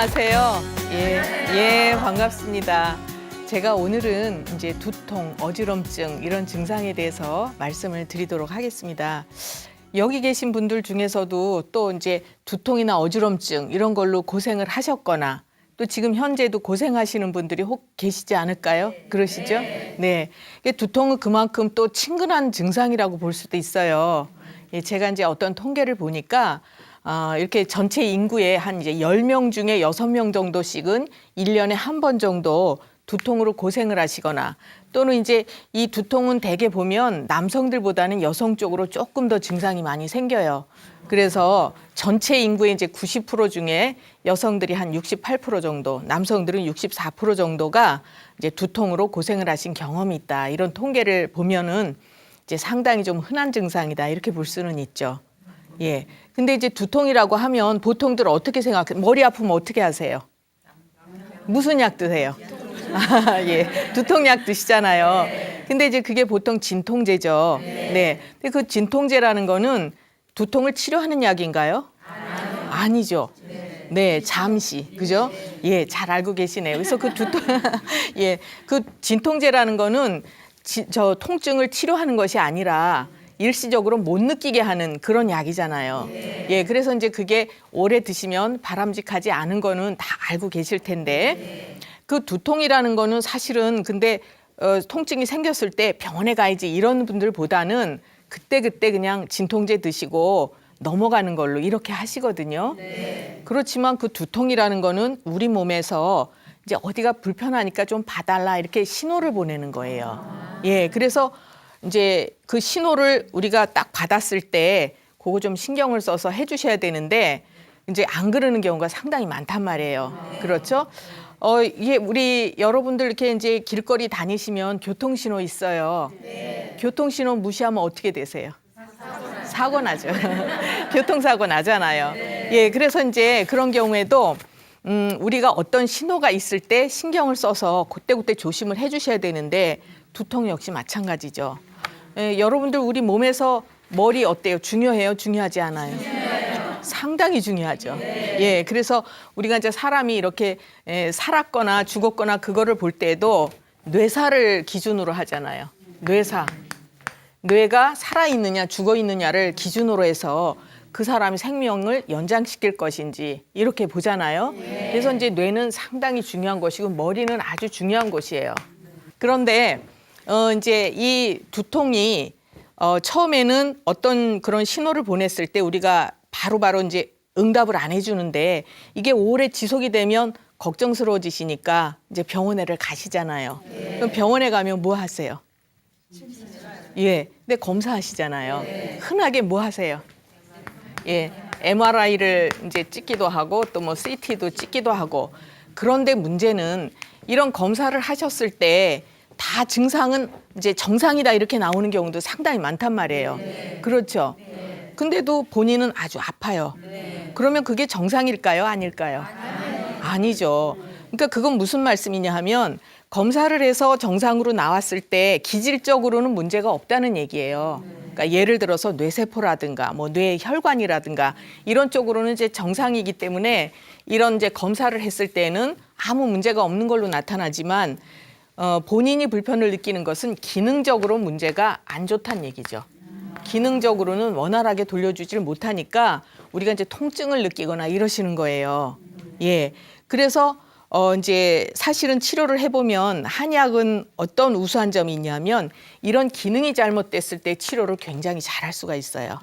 안녕하세요. 반갑습니다. 제가 오늘은 이제 두통, 어지럼증 이런 증상에 대해서 말씀을 드리도록 하겠습니다. 여기 계신 분들 중에서도 또 이제 두통이나 어지럼증 이런 걸로 고생을 하셨거나 또 지금 현재도 고생하시는 분들이 혹 계시지 않을까요? 그러시죠? 네. 두통은 그만큼 또 친근한 증상이라고 볼 수도 있어요. 제가 이제 어떤 통계를 보니까 이렇게 전체 인구의 한 이제 10명 중에 6명 정도씩은 1년에 한 번 정도 두통으로 고생을 하시거나 또는 이제 이 두통은 대개 보면 남성들보다는 여성 쪽으로 조금 더 증상이 많이 생겨요. 그래서 전체 인구의 이제 90% 중에 여성들이 한 68% 정도, 남성들은 64% 정도가 이제 두통으로 고생을 하신 경험이 있다. 이런 통계를 보면은 이제 상당히 좀 흔한 증상이다. 이렇게 볼 수는 있죠. 예. 근데 이제 두통이라고 하면 보통들 어떻게 생각해요? 머리 아프면 어떻게 하세요? 무슨 약 드세요? 두통약 드시잖아요. 근데 이제 그게 보통 진통제죠. 네. 근데 그 진통제라는 거는 두통을 치료하는 약인가요? 아니죠. 네, 잠시. 그죠? 예, 잘 알고 계시네요. 그래서 그 두통, 그 진통제라는 거는 저 통증을 치료하는 것이 아니라 일시적으로 못 느끼게 하는 그런 약이잖아요. 그래서 이제 그게 오래 드시면 바람직하지 않은 거는 다 알고 계실 텐데 그 두통이라는 거는 사실은 근데 통증이 생겼을 때 병원에 가야지 이런 분들보다는 그때 그냥 진통제 드시고 넘어가는 걸로 이렇게 하시거든요. 그렇지만 그 두통이라는 거는 우리 몸에서 이제 어디가 불편하니까 좀 봐달라 이렇게 신호를 보내는 거예요. 그래서 이제 그 신호를 우리가 딱 받았을 때 그거 좀 신경을 써서 해주셔야 되는데 이제 안 그러는 경우가 상당히 많단 말이에요. 그렇죠? 우리 여러분들 이렇게 이제 길거리 다니시면 교통신호 있어요. 교통신호 무시하면 어떻게 되세요? 사고 나죠. 교통사고 나잖아요. 그래서 이제 그런 경우에도 우리가 어떤 신호가 있을 때 신경을 써서 그때 조심을 해주셔야 되는데 두통 역시 마찬가지죠. 여러분들 우리 몸에서 머리 어때요? 중요해요? 중요하지 않아요? 상당히 중요하죠. 그래서 우리가 이제 사람이 이렇게 살았거나 죽었거나 그거를 볼 때에도 뇌사를 기준으로 하잖아요. 뇌사. 뇌가 살아있느냐 죽어있느냐를 기준으로 해서 그 사람의 생명을 연장시킬 것인지 이렇게 보잖아요. 그래서 이제 뇌는 상당히 중요한 것이고 머리는 아주 중요한 것이에요. 그런데 이제 이 두통이 처음에는 어떤 그런 신호를 보냈을 때 우리가 바로 이제 응답을 안 해주는데 이게 오래 지속이 되면 걱정스러워지시니까 이제 병원에를 가시잖아요. 그럼 병원에 가면 뭐 하세요? 근데 검사하시잖아요. 흔하게 뭐 하세요? MRI를 이제 찍기도 하고 또 뭐 CT도 찍기도 하고 그런데 문제는 이런 검사를 하셨을 때 다 증상은 이제 정상이다 이렇게 나오는 경우도 상당히 많단 말이에요. 그렇죠? 근데도 본인은 아주 아파요. 그러면 그게 정상일까요? 아닐까요? 아니죠. 그러니까 그건 무슨 말씀이냐 하면 검사를 해서 정상으로 나왔을 때 기질적으로는 문제가 없다는 얘기예요. 그러니까 예를 들어서 뇌세포라든가 뭐 뇌혈관이라든가 이런 쪽으로는 이제 정상이기 때문에 이런 이제 검사를 했을 때는 아무 문제가 없는 걸로 나타나지만 본인이 불편을 느끼는 것은 기능적으로 문제가 안 좋다는 얘기죠. 기능적으로는 원활하게 돌려주지를 못하니까 우리가 이제 통증을 느끼거나 이러시는 거예요. 그래서 이제 사실은 치료를 해보면 한약은 어떤 우수한 점이 있냐면 이런 기능이 잘못됐을 때 치료를 굉장히 잘할 수가 있어요.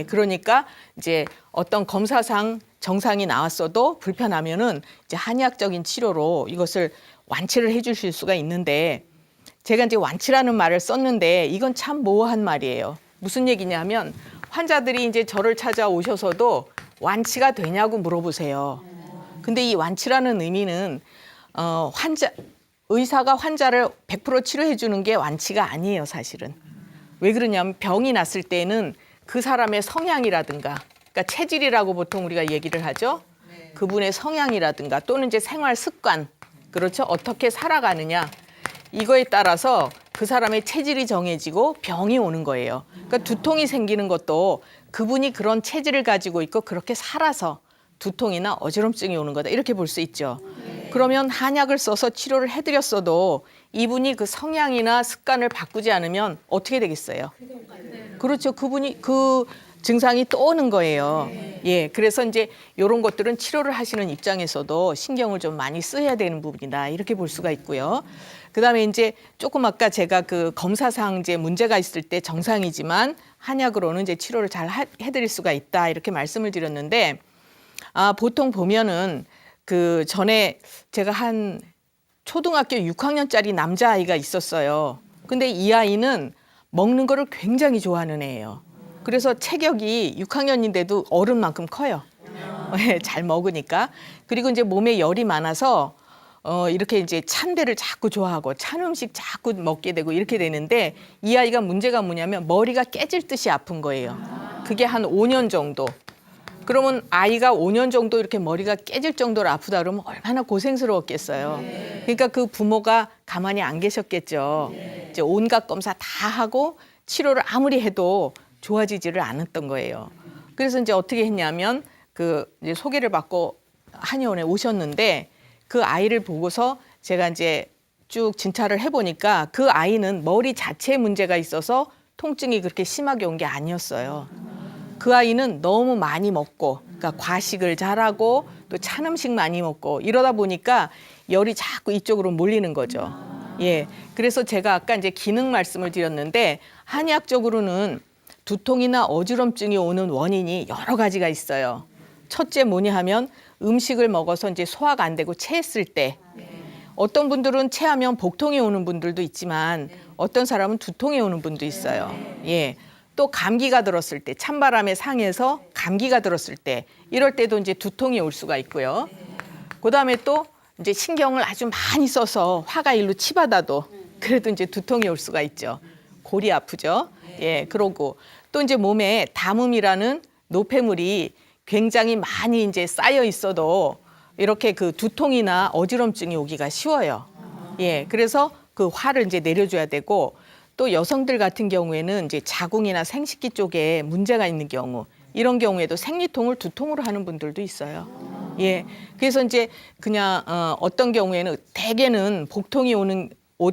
그러니까 이제 어떤 검사상 정상이 나왔어도 불편하면은 이제 한의학적인 치료로 이것을 완치를 해주실 수가 있는데 제가 이제 완치라는 말을 썼는데 이건 참 모호한 말이에요. 무슨 얘기냐면 환자들이 이제 저를 찾아오셔서도 완치가 되냐고 물어보세요. 근데 이 완치라는 의미는 의사가 환자를 100% 치료해 주는 게 완치가 아니에요, 사실은. 왜 그러냐면 병이 났을 때는 그 사람의 성향이라든가 그러니까 체질이라고 보통 우리가 얘기를 하죠. 그분의 성향이라든가 또는 이제 생활 습관, 그렇죠? 어떻게 살아가느냐 이거에 따라서 그 사람의 체질이 정해지고 병이 오는 거예요. 그러니까 두통이 생기는 것도 그분이 그런 체질을 가지고 있고 그렇게 살아서 두통이나 어지럼증이 오는 거다. 이렇게 볼 수 있죠. 그러면 한약을 써서 치료를 해드렸어도 이분이 그 성향이나 습관을 바꾸지 않으면 어떻게 되겠어요? 그렇죠. 그분이 그 증상이 또 오는 거예요. 예, 그래서 이제 이런 것들은 치료를 하시는 입장에서도 신경을 좀 많이 써야 되는 부분이다. 이렇게 볼 수가 있고요. 그다음에 이제 조금 아까 제가 그 검사상 이제 문제가 있을 때 정상이지만 한약으로는 이제 치료를 잘 해드릴 수가 있다. 이렇게 말씀을 드렸는데 보통 보면은 그 전에 제가 한 초등학교 6학년짜리 남자아이가 있었어요. 근데 이 아이는 먹는 거를 굉장히 좋아하는 애예요. 그래서 체격이 6학년인데도 어른만큼 커요. 잘 먹으니까. 그리고 이제 몸에 열이 많아서 이렇게 이제 찬 데를 자꾸 좋아하고 찬 음식 자꾸 먹게 되고 이렇게 되는데 이 아이가 문제가 뭐냐면 머리가 깨질 듯이 아픈 거예요. 그게 한 5년 정도. 그러면 아이가 5년 정도 이렇게 머리가 깨질 정도로 아프다 그러면 얼마나 고생스러웠겠어요. 그러니까 그 부모가 가만히 안 계셨겠죠. 이제 온갖 검사 다 하고 치료를 아무리 해도 좋아지지를 않았던 거예요. 그래서 이제 어떻게 했냐면 그 이제 소개를 받고 한의원에 오셨는데 그 아이를 보고서 제가 이제 쭉 진찰을 해보니까 그 아이는 머리 자체에 문제가 있어서 통증이 그렇게 심하게 온 게 아니었어요. 그 아이는 너무 많이 먹고, 그러니까 과식을 잘하고 또 찬 음식 많이 먹고 이러다 보니까 열이 자꾸 이쪽으로 몰리는 거죠. 예, 그래서 제가 아까 이제 기능 말씀을 드렸는데 한의학적으로는 두통이나 어지럼증이 오는 원인이 여러 가지가 있어요. 첫째 뭐냐 하면 음식을 먹어서 이제 소화가 안 되고 체했을 때 어떤 분들은 체하면 복통이 오는 분들도 있지만 어떤 사람은 두통이 오는 분도 있어요. 예. 또 감기가 들었을 때 찬바람에 상해서 감기가 들었을 때 이럴 때도 이제 두통이 올 수가 있고요. 그다음에 또 이제 신경을 아주 많이 써서 화가 일로 치받아도 그래도 이제 두통이 올 수가 있죠. 골이 아프죠. 예, 그러고 또 이제 몸에 담음이라는 노폐물이 굉장히 많이 이제 쌓여 있어도 이렇게 그 두통이나 어지럼증이 오기가 쉬워요. 예, 그래서 그 화를 이제 내려줘야 되고 또 여성들 같은 경우에는 이제 자궁이나 생식기 쪽에 문제가 있는 경우 이런 경우에도 생리통을 두통으로 하는 분들도 있어요. 예, 그래서 이제 그냥 어떤 경우에는 대개는 복통이 오는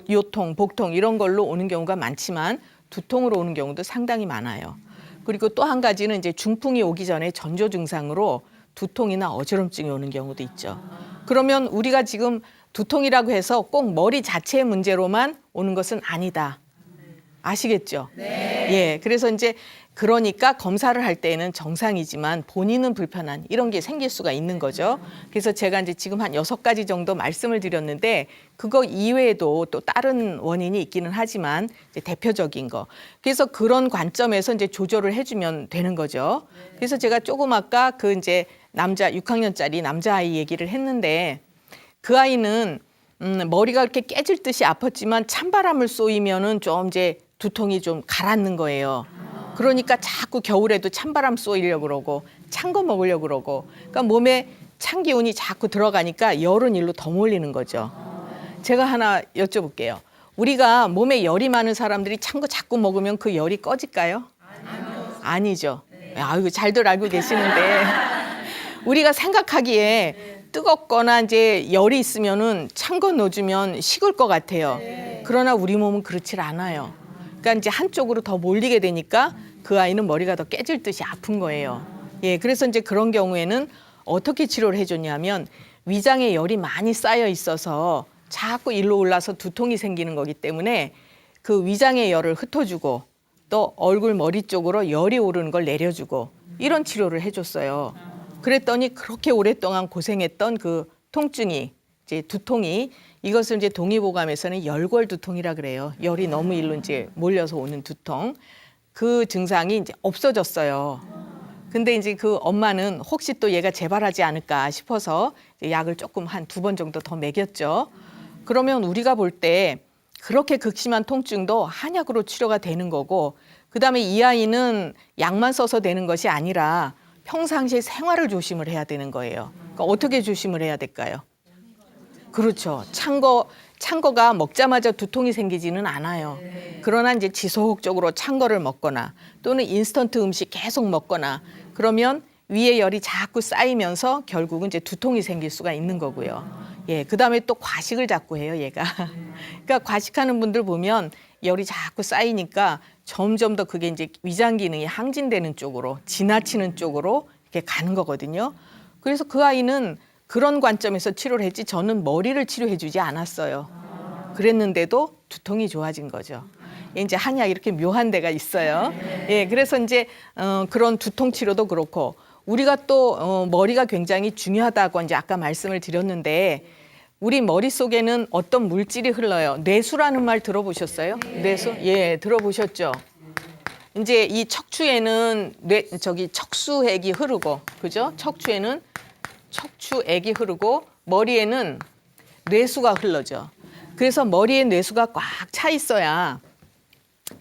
요통, 복통 이런 걸로 오는 경우가 많지만 두통으로 오는 경우도 상당히 많아요. 그리고 또 한 가지는 이제 중풍이 오기 전에 전조 증상으로 두통이나 어지럼증이 오는 경우도 있죠. 그러면 우리가 지금 두통이라고 해서 꼭 머리 자체의 문제로만 오는 것은 아니다. 아시겠죠? 네. 예, 그래서 이제 그러니까 검사를 할 때는 정상이지만 본인은 불편한 이런 게 생길 수가 있는 거죠. 그래서 제가 이제 지금 한 6가지 정도 말씀을 드렸는데 그거 이외에도 또 다른 원인이 있기는 하지만 이제 대표적인 거. 그래서 그런 관점에서 이제 조절을 해주면 되는 거죠. 그래서 제가 조금 아까 그 이제 남자 6학년짜리 남자아이 얘기를 했는데 그 아이는 머리가 이렇게 깨질 듯이 아팠지만 찬바람을 쏘이면은 좀 이제 두통이 좀 가라앉는 거예요. 그러니까 자꾸 겨울에도 찬바람 쏘이려고 그러고 찬 거 먹으려고 그러고 그러니까 몸에 찬 기운이 자꾸 들어가니까 열은 일로 더 몰리는 거죠. 제가 하나 여쭤볼게요. 우리가 몸에 열이 많은 사람들이 찬 거 자꾸 먹으면 그 열이 꺼질까요? 아니죠. 아이고 잘들 알고 계시는데 우리가 생각하기에 뜨겁거나 이제 열이 있으면은 찬 거 넣어주면 식을 것 같아요. 그러나 우리 몸은 그렇질 않아요. 그러니까 이제 한쪽으로 더 몰리게 되니까 그 아이는 머리가 더 깨질 듯이 아픈 거예요. 예, 그래서 이제 그런 경우에는 어떻게 치료를 해줬냐면 위장에 열이 많이 쌓여 있어서 자꾸 일로 올라서 두통이 생기는 거기 때문에 그 위장의 열을 흩어주고 또 얼굴 머리 쪽으로 열이 오르는 걸 내려주고 이런 치료를 해줬어요. 그랬더니 그렇게 오랫동안 고생했던 그 통증이 이제 두통이 이것을 이제 동의보감에서는 열골 두통이라 그래요. 열이 너무 일로 이제 몰려서 오는 두통. 그 증상이 이제 없어졌어요. 근데 이제 그 엄마는 혹시 또 얘가 재발하지 않을까 싶어서 이제 약을 조금 한 2번 정도 더 먹였죠. 그러면 우리가 볼 때 그렇게 극심한 통증도 한약으로 치료가 되는 거고 그다음에 이 아이는 약만 써서 되는 것이 아니라 평상시에 생활을 조심을 해야 되는 거예요. 그러니까 어떻게 조심을 해야 될까요? 그렇죠. 찬 거가 먹자마자 두통이 생기지는 않아요. 그러나 이제 지속적으로 찬 거를 먹거나 또는 인스턴트 음식 계속 먹거나 그러면 위에 열이 자꾸 쌓이면서 결국은 이제 두통이 생길 수가 있는 거고요. 예, 그다음에 또 과식을 자꾸 해요, 얘가. 그러니까 과식하는 분들 보면 열이 자꾸 쌓이니까 점점 더 그게 이제 위장 기능이 항진되는 쪽으로, 지나치는 쪽으로 이렇게 가는 거거든요. 그래서 그 아이는 그런 관점에서 치료를 했지 저는 머리를 치료해 주지 않았어요. 그랬는데도 두통이 좋아진 거죠. 이제 한약 이렇게 묘한 데가 있어요. 예, 그래서 이제 그런 두통 치료도 그렇고 우리가 또 머리가 굉장히 중요하다고 이제 아까 말씀을 드렸는데 우리 머릿속에는 어떤 물질이 흘러요. 뇌수라는 말 들어보셨어요? 뇌수? 예, 들어보셨죠? 이제 이 척추에는 척수액이 흐르고, 그죠? 척추에는 척추액이 흐르고 머리에는 뇌수가 흘러죠. 그래서 머리에 뇌수가 꽉 차 있어야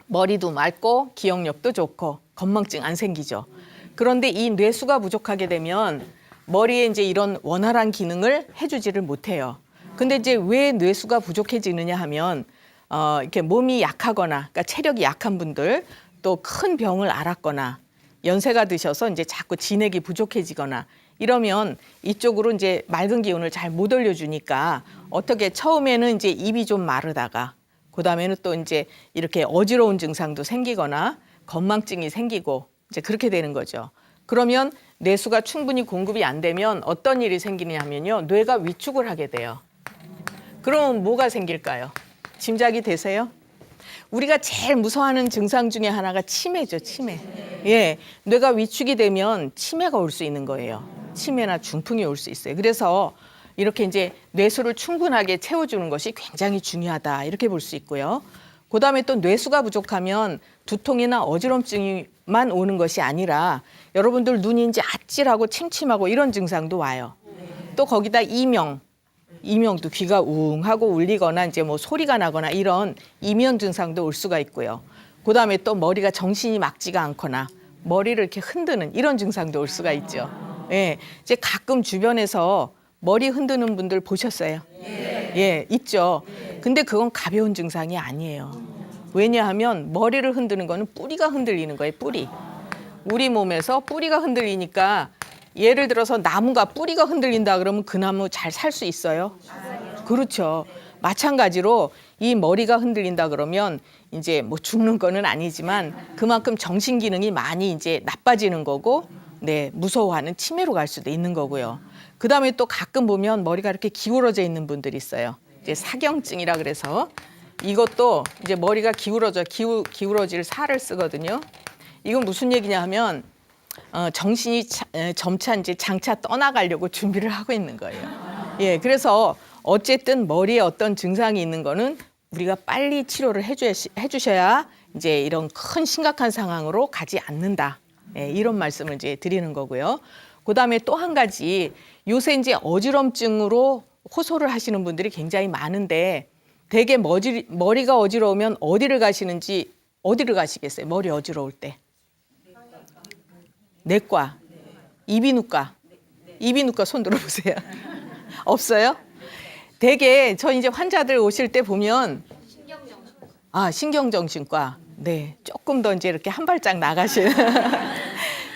머리도 맑고 기억력도 좋고 건망증 안 생기죠. 그런데 이 뇌수가 부족하게 되면 머리에 이제 이런 원활한 기능을 해주지를 못해요. 근데 이제 왜 뇌수가 부족해지느냐 하면 이렇게 몸이 약하거나, 그러니까 체력이 약한 분들, 또 큰 병을 앓았거나 연세가 드셔서 이제 자꾸 진액이 부족해지거나 이러면 이쪽으로 이제 맑은 기운을 잘 못 올려주니까 어떻게 처음에는 이제 입이 좀 마르다가 그다음에는 또 이제 이렇게 어지러운 증상도 생기거나 건망증이 생기고 이제 그렇게 되는 거죠. 그러면 뇌수가 충분히 공급이 안 되면 어떤 일이 생기냐면요. 뇌가 위축을 하게 돼요. 그럼 뭐가 생길까요? 짐작이 되세요? 우리가 제일 무서워하는 증상 중에 하나가 치매죠, 치매. 예, 뇌가 위축이 되면 치매가 올 수 있는 거예요. 치매나 중풍이 올 수 있어요. 그래서 이렇게 이제 뇌수를 충분하게 채워주는 것이 굉장히 중요하다 이렇게 볼 수 있고요. 그다음에 또 뇌수가 부족하면 두통이나 어지럼증만 오는 것이 아니라 여러분들 눈이 이제 아찔하고 침침하고 이런 증상도 와요. 또 거기다 이명도 귀가 웅하고 울리거나 이제 뭐 소리가 나거나 이런 이면 증상도 올 수가 있고요. 그다음에 또 머리가 정신이 막지가 않거나 머리를 이렇게 흔드는 이런 증상도 올 수가 있죠. 예, 이제 가끔 주변에서 머리 흔드는 분들 보셨어요? 예, 있죠. 근데 그건 가벼운 증상이 아니에요. 왜냐하면 머리를 흔드는 거는 뿌리가 흔들리는 거예요, 뿌리. 우리 몸에서 뿌리가 흔들리니까 예를 들어서 나무가 뿌리가 흔들린다 그러면 그 나무 잘 살 수 있어요? 그렇죠. 마찬가지로 이 머리가 흔들린다 그러면 이제 뭐 죽는 거는 아니지만 그만큼 정신 기능이 많이 이제 나빠지는 거고, 네, 무서워하는 치매로 갈 수도 있는 거고요. 그다음에 또 가끔 보면 머리가 이렇게 기울어져 있는 분들이 있어요. 이제 사경증이라 그래서 이것도 이제 머리가 기울어질 살을 쓰거든요. 이건 무슨 얘기냐 하면 정신이 점차 이제 장차 떠나가려고 준비를 하고 있는 거예요. 예, 그래서 어쨌든 머리에 어떤 증상이 있는 거는 우리가 빨리 치료를 해주셔야 이제 이런 큰 심각한 상황으로 가지 않는다. 예, 이런 말씀을 이제 드리는 거고요. 그다음에 또 한 가지 요새 이제 어지럼증으로 호소를 하시는 분들이 굉장히 많은데 대개 머리가 어지러우면 어디를 가시겠어요? 머리 어지러울 때. 내과, 이비인후과 손 들어보세요. 없어요? 대개 저 이제 환자들 오실 때 보면 신경정신과. 네, 조금 더 이제 이렇게 한 발짝 나가시는.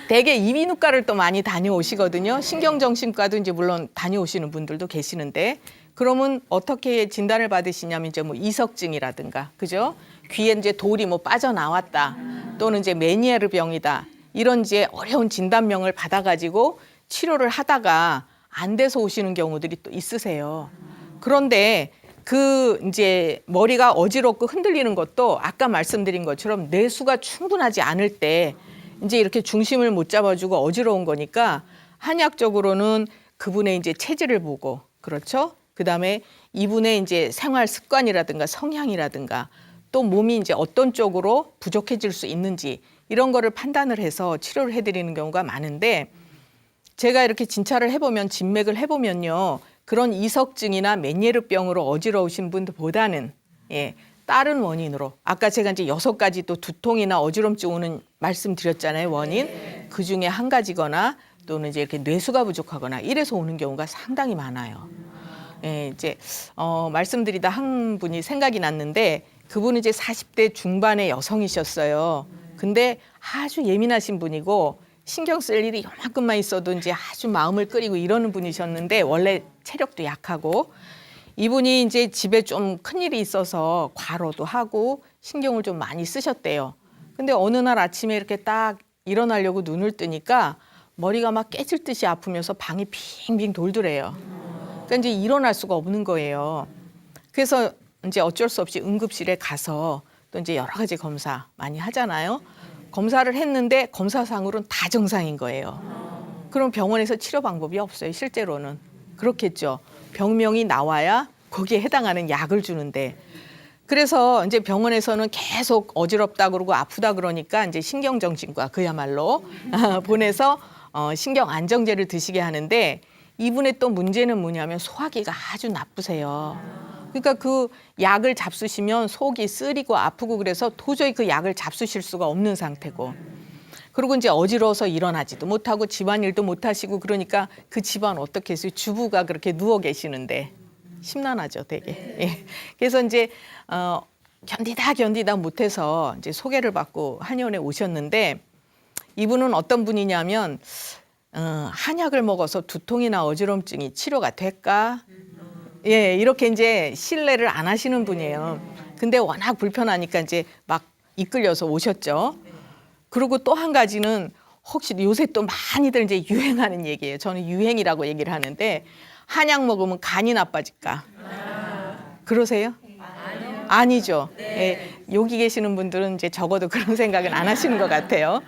대개 이비인후과를 또 많이 다녀오시거든요. 신경정신과도 이제 물론 다녀오시는 분들도 계시는데 그러면 어떻게 진단을 받으시냐면 이제 뭐 이석증이라든가, 그죠? 귀에 이제 돌이 뭐 빠져나왔다, 또는 이제 메니에르 병이다. 이런 이제 어려운 진단명을 받아가지고 치료를 하다가 안 돼서 오시는 경우들이 또 있으세요. 그런데 그 이제 머리가 어지럽고 흔들리는 것도 아까 말씀드린 것처럼 뇌수가 충분하지 않을 때 이제 이렇게 중심을 못 잡아주고 어지러운 거니까 한약적으로는 그분의 이제 체질을 보고, 그렇죠? 그다음에 이분의 이제 생활 습관이라든가 성향이라든가 또 몸이 이제 어떤 쪽으로 부족해질 수 있는지 이런 거를 판단을 해서 치료를 해드리는 경우가 많은데 제가 이렇게 진맥을 해보면요. 그런 이석증이나 메니에르병으로 어지러우신 분들보다는 다른 원인으로 아까 제가 이제 6가지 또 두통이나 어지럼증 오는 말씀드렸잖아요. 원인. 그 중에 한 가지거나 또는 이제 이렇게 뇌수가 부족하거나 이래서 오는 경우가 상당히 많아요. 이제 말씀드리다 한 분이 생각이 났는데 그분은 이제 40대 중반의 여성이셨어요. 근데 아주 예민하신 분이고 신경 쓸 일이 요만큼만 있어도 이제 아주 마음을 끓이고 이러는 분이셨는데 원래 체력도 약하고 이분이 이제 집에 좀 큰일이 있어서 과로도 하고 신경을 좀 많이 쓰셨대요. 근데 어느 날 아침에 이렇게 딱 일어나려고 눈을 뜨니까 머리가 막 깨질 듯이 아프면서 방이 빙빙 돌더래요. 그러니까 이제 일어날 수가 없는 거예요. 그래서 이제 어쩔 수 없이 응급실에 가서 또 이제 여러 가지 검사 많이 하잖아요. 검사를 했는데 검사상으로는 다 정상인 거예요. 그럼 병원에서 치료 방법이 없어요, 실제로는. 그렇겠죠. 병명이 나와야 거기에 해당하는 약을 주는데. 그래서 이제 병원에서는 계속 어지럽다 그러고 아프다 그러니까 이제 신경정신과 그야말로 보내서 신경 안정제를 드시게 하는데 이분의 또 문제는 뭐냐면 소화기가 아주 나쁘세요. 그러니까 그 약을 잡수시면 속이 쓰리고 아프고 그래서 도저히 그 약을 잡수실 수가 없는 상태고 그리고 이제 어지러워서 일어나지도 못하고 집안일도 못하시고 그러니까 그 집안 어떻게 해서 주부가 그렇게 누워 계시는데 심란하죠, 되게. 예. 그래서 이제 견디다 못해서 이제 소개를 받고 한의원에 오셨는데 이분은 어떤 분이냐면 한약을 먹어서 두통이나 어지럼증이 치료가 될까? 예, 이렇게 이제 신뢰를 안 하시는 분이에요. 근데 워낙 불편하니까 이제 막 이끌려서 오셨죠. 그리고 또 한 가지는 혹시 요새 또 많이들 이제 유행하는 얘기예요. 저는 유행이라고 얘기를 하는데 한약 먹으면 간이 나빠질까? 그러세요? 아니죠. 예, 여기 계시는 분들은 이제 적어도 그런 생각은 안 하시는 것 같아요.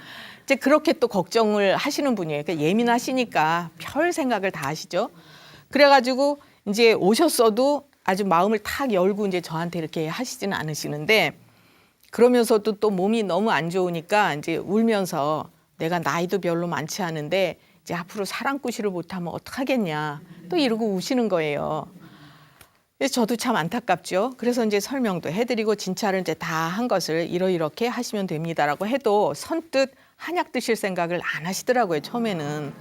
이제 그렇게 또 걱정을 하시는 분이에요. 그러니까 예민하시니까 별 생각을 다 하시죠. 그래가지고 이제 오셨어도 아주 마음을 탁 열고 이제 저한테 이렇게 하시지는 않으시는데 그러면서도 또 몸이 너무 안 좋으니까 이제 울면서 내가 나이도 별로 많지 않은데 이제 앞으로 사랑꾸시를 못하면 어떡하겠냐 또 이러고 우시는 거예요. 그래서 저도 참 안타깝죠. 그래서 이제 설명도 해드리고 진찰을 이제 다 한 것을 이렇게 하시면 됩니다라고 해도 선뜻 한약 드실 생각을 안 하시더라고요, 처음에는.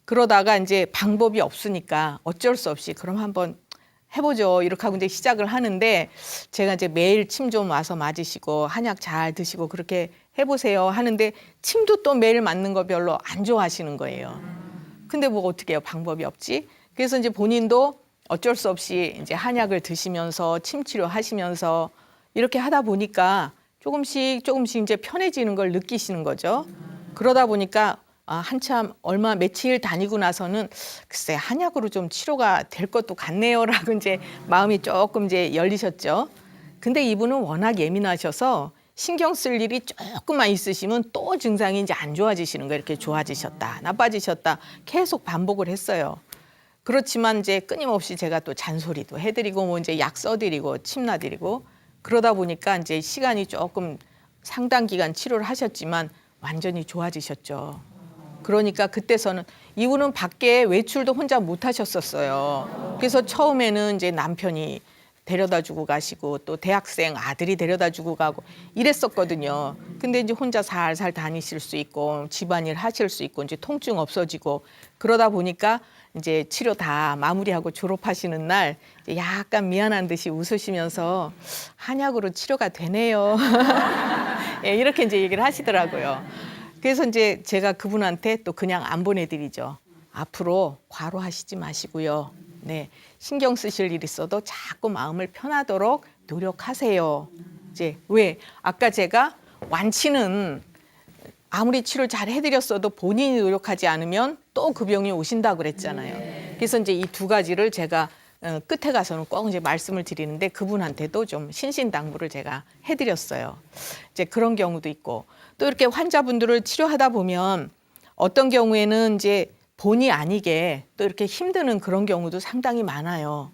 그러다가 이제 방법이 없으니까 어쩔 수 없이 그럼 한번 해보죠. 이렇게 하고 이제 시작을 하는데 제가 이제 매일 침 좀 와서 맞으시고 한약 잘 드시고 그렇게 해보세요 하는데 침도 또 매일 맞는 거 별로 안 좋아하시는 거예요. 근데 뭐 어떻게 해요? 방법이 없지. 그래서 이제 본인도 어쩔 수 없이 이제 한약을 드시면서 침 치료하시면서 이렇게 하다 보니까 조금씩 이제 편해지는 걸 느끼시는 거죠. 그러다 보니까 한참 며칠 다니고 나서는 글쎄 한약으로 좀 치료가 될 것도 같네요라고 이제 마음이 조금 이제 열리셨죠. 근데 이분은 워낙 예민하셔서 신경 쓸 일이 조금만 있으시면 또 증상이 이제 안 좋아지시는 거예요. 이렇게 좋아지셨다, 나빠지셨다 계속 반복을 했어요. 그렇지만 이제 끊임없이 제가 또 잔소리도 해드리고 뭐 이제 약 써드리고 침 놔드리고 그러다 보니까 이제 시간이 조금 상당 기간 치료를 하셨지만 완전히 좋아지셨죠. 그러니까 그때서는 이분은 밖에 외출도 혼자 못 하셨었어요. 그래서 처음에는 이제 남편이 데려다 주고 가시고 또 대학생 아들이 데려다 주고 가고 이랬었거든요. 근데 이제 혼자 살살 다니실 수 있고 집안일 하실 수 있고 이제 통증 없어지고 그러다 보니까 이제 치료 다 마무리하고 졸업하시는 날 이제 약간 미안한 듯이 웃으시면서 한약으로 치료가 되네요. 예, 이렇게 이제 얘기를 하시더라고요. 그래서 이제 제가 그분한테 또 그냥 안 보내드리죠. 앞으로 과로하시지 마시고요. 네, 신경 쓰실 일 있어도 자꾸 마음을 편하도록 노력하세요. 이제 왜 아까 제가 완치는 아무리 치료를 잘 해드렸어도 본인이 노력하지 않으면 또 그 병이 오신다고 그랬잖아요. 그래서 이제 이 두 가지를 제가 끝에 가서는 꼭 이제 말씀을 드리는데 그분한테도 좀 신신당부를 제가 해드렸어요. 이제 그런 경우도 있고 또 이렇게 환자분들을 치료하다 보면 어떤 경우에는 이제 본의 아니게 또 이렇게 힘드는 그런 경우도 상당히 많아요.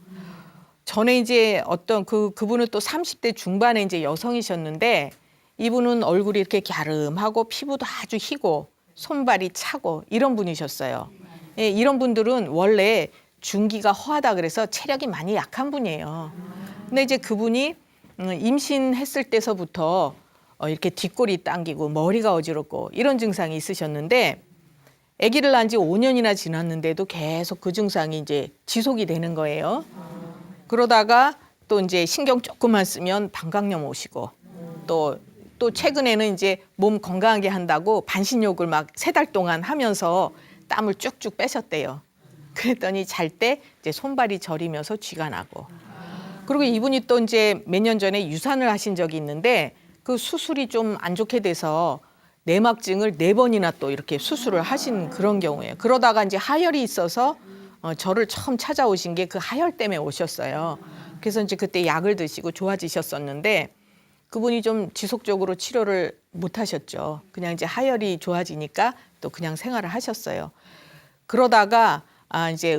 전에 이제 어떤 그분은 또 30대 중반에 이제 여성이셨는데 이분은 얼굴이 이렇게 갸름하고 피부도 아주 희고 손발이 차고 이런 분이셨어요. 예, 이런 분들은 원래 중기가 허하다 그래서 체력이 많이 약한 분이에요. 근데 이제 그분이 임신했을 때서부터 이렇게 뒷골이 당기고 머리가 어지럽고 이런 증상이 있으셨는데 아기를 낳은 지 5년이나 지났는데도 계속 그 증상이 이제 지속이 되는 거예요. 그러다가 또 이제 신경 조금만 쓰면 방광염 오시고 또 또 최근에는 이제 몸 건강하게 한다고 반신욕을 막 3달 동안 하면서 땀을 쭉쭉 빼셨대요. 그랬더니 잘 때 이제 손발이 저리면서 쥐가 나고. 그리고 이분이 또 이제 몇 년 전에 유산을 하신 적이 있는데 그 수술이 좀 안 좋게 돼서 내막증을 4번이나 또 이렇게 수술을 하신 그런 경우예요. 그러다가 이제 하혈이 있어서 저를 처음 찾아오신 게 그 하혈 때문에 오셨어요. 그래서 이제 그때 약을 드시고 좋아지셨었는데 그분이 좀 지속적으로 치료를 못 하셨죠. 그냥 이제 하혈이 좋아지니까 또 그냥 생활을 하셨어요. 그러다가 이제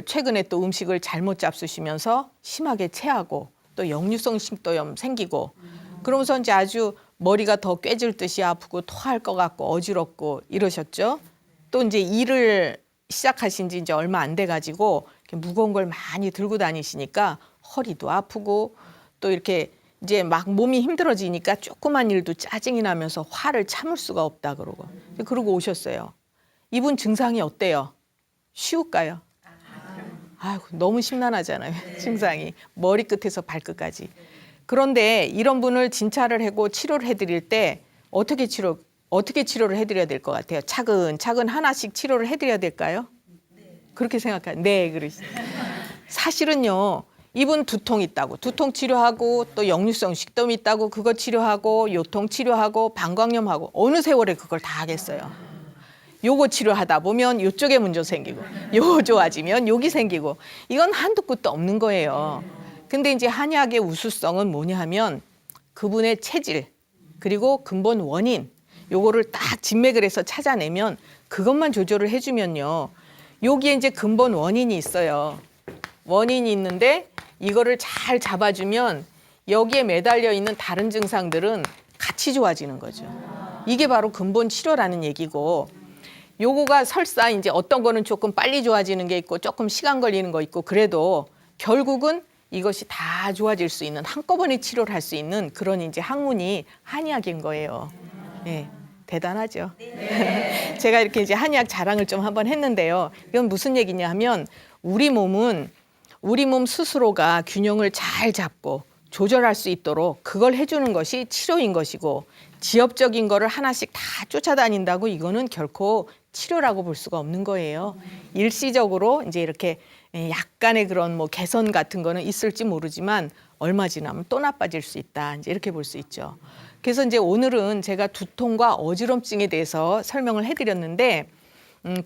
최근에 또 음식을 잘못 잡수시면서 심하게 체하고 또 역류성 심도염 생기고 그러면서 이제 아주 머리가 더 꿰질 듯이 아프고 토할 것 같고 어지럽고 이러셨죠. 또 이제 일을 시작하신 지 이제 얼마 안 돼 가지고 무거운 걸 많이 들고 다니시니까 허리도 아프고 또 이렇게 이제 막 몸이 힘들어지니까 조그만 일도 짜증이 나면서 화를 참을 수가 없다 그러고 오셨어요. 이분 증상이 어때요? 쉬울까요? 아이고, 너무 심란하잖아요. 증상이 머리끝에서 발끝까지. 그런데 이런 분을 진찰을 하고 치료를 해드릴 때 어떻게 치료를 해드려야 될 것 같아요? 차근차근 하나씩 치료를 해드려야 될까요? 그렇게 생각해요. 네, 그러시죠. 사실은요. 이분 두통 있다고 두통 치료하고 또 역류성 식도염 있다고 그거 치료하고 요통 치료하고 방광염하고 어느 세월에 그걸 다 하겠어요. 요거 치료하다 보면 요쪽에 문제 생기고 요거 좋아지면 여기 생기고 이건 한도 끝도 없는 거예요. 근데 이제 한약의 우수성은 뭐냐 하면 그분의 체질 그리고 근본 원인 요거를 딱 진맥을 해서 찾아내면 그것만 조절을 해주면요. 여기에 이제 근본 원인이 있어요. 원인이 있는데 이거를 잘 잡아주면 여기에 매달려 있는 다른 증상들은 같이 좋아지는 거죠. 이게 바로 근본 치료라는 얘기고 요거가 설사 이제 어떤 거는 조금 빨리 좋아지는 게 있고 조금 시간 걸리는 거 있고 그래도 결국은 이것이 다 좋아질 수 있는 한꺼번에 치료를 할 수 있는 그런 이제 학문이 한의학인 거예요. 네, 대단하죠. 네. 제가 이렇게 이제 한의학 자랑을 좀 한번 했는데요. 이건 무슨 얘기냐 하면 우리 몸 스스로가 균형을 잘 잡고 조절할 수 있도록 그걸 해주는 것이 치료인 것이고 지엽적인 거를 하나씩 다 쫓아다닌다고 이거는 결코 치료라고 볼 수가 없는 거예요. 일시적으로 이제 이렇게 약간의 그런 뭐 개선 같은 거는 있을지 모르지만 얼마 지나면 또 나빠질 수 있다. 이제 이렇게 볼 수 있죠. 그래서 이제 오늘은 제가 두통과 어지럼증에 대해서 설명을 해드렸는데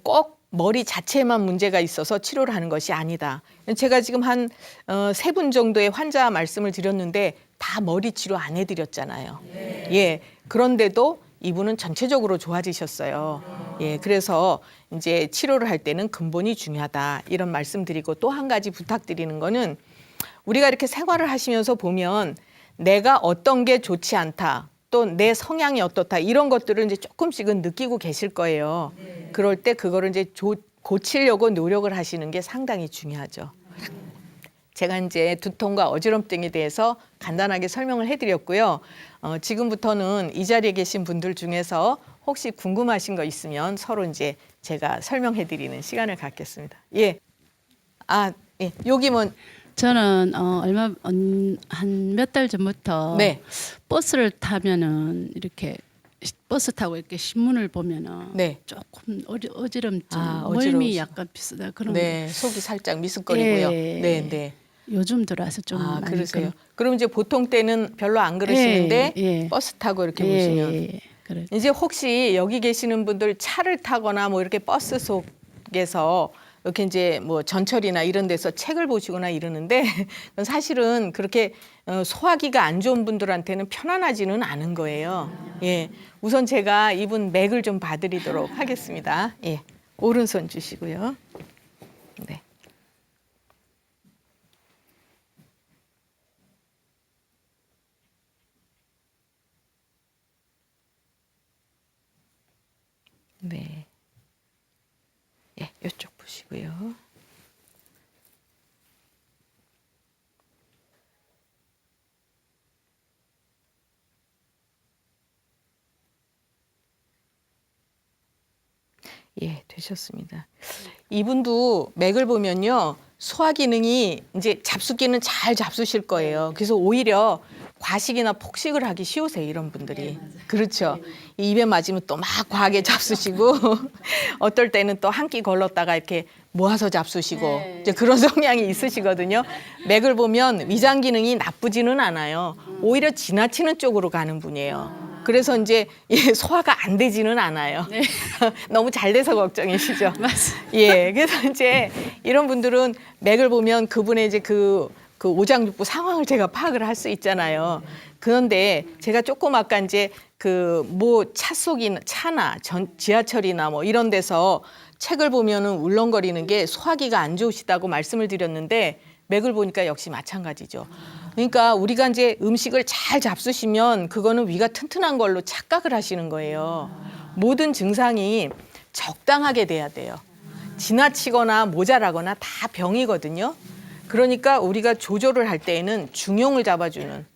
꼭 머리 자체에만 문제가 있어서 치료를 하는 것이 아니다. 제가 지금 한 3분 정도의 환자 말씀을 드렸는데 다 머리 치료 안 해드렸잖아요. 네. 예, 그런데도 이분은 전체적으로 좋아지셨어요. 예, 그래서 이제 치료를 할 때는 근본이 중요하다. 이런 말씀드리고 또 한 가지 부탁드리는 거는 우리가 이렇게 생활을 하시면서 보면 내가 어떤 게 좋지 않다. 또 내 성향이 어떻다 이런 것들을 이제 조금씩은 느끼고 계실 거예요. 네. 그럴 때 그거를 이제 고치려고 노력을 하시는 게 상당히 중요하죠. 제가 이제 두통과 어지럼증에 대해서 간단하게 설명을 해드렸고요. 지금부터는 이 자리에 계신 분들 중에서 혹시 궁금하신 거 있으면 서로 이제 제가 설명해드리는 시간을 갖겠습니다. 예, 예, 여기 뭐. 저는 한 몇 달 전부터 네. 버스를 타면은 이렇게 버스 타고 이렇게 신문을 보면은 네. 조금 어지럼증, 어지러우시- 몸이 약간 비슷하다 그런 네, 속이 살짝 미스거리고요. 예. 네, 네. 요즘 들어서 좀 많이 그러세요. 그럼 이제 보통 때는 별로 안 그러시는데 예. 버스 타고 이렇게 보시면 예. 그래. 이제 혹시 여기 계시는 분들 차를 타거나 뭐 이렇게 버스 속에서 이렇게 이제 뭐 전철이나 이런 데서 책을 보시거나 이러는데 사실은 그렇게 소화기가 안 좋은 분들한테는 편안하지는 않은 거예요. 예, 우선 제가 이분 맥을 좀 봐드리도록 하겠습니다. 예, 오른손 주시고요. 네. 네. 예, 이쪽 보시고요. 예, 되셨습니다. 이분도 맥을 보면요. 소화 기능이 이제 잡숫기는 잘 잡수실 거예요. 그래서 오히려 과식이나 폭식을 하기 쉬우세요, 이런 분들이. 그렇죠. 이 입에 맞으면 또 막 과하게 잡수시고 어떨 때는 또 한 끼 걸렀다가 이렇게 모아서 잡수시고 이제 그런 성향이 있으시거든요. 맥을 보면 위장 기능이 나쁘지는 않아요. 오히려 지나치는 쪽으로 가는 분이에요. 그래서 이제 소화가 안 되지는 않아요. 너무 잘 돼서 걱정이시죠. 예, 그래서 이제 이런 분들은 맥을 보면 그분의 이제 그 오장육부 상황을 제가 파악을 할 수 있잖아요. 그런데 제가 조금 아까 이제 그 뭐 차 속이나 차나 지하철이나 뭐 이런 데서 책을 보면은 울렁거리는 게 소화기가 안 좋으시다고 말씀을 드렸는데 맥을 보니까 역시 마찬가지죠. 그러니까 우리가 이제 음식을 잘 잡수시면 그거는 위가 튼튼한 걸로 착각을 하시는 거예요. 모든 증상이 적당하게 돼야 돼요. 지나치거나 모자라거나 다 병이거든요. 그러니까 우리가 조절을 할 때에는 중용을 잡아주는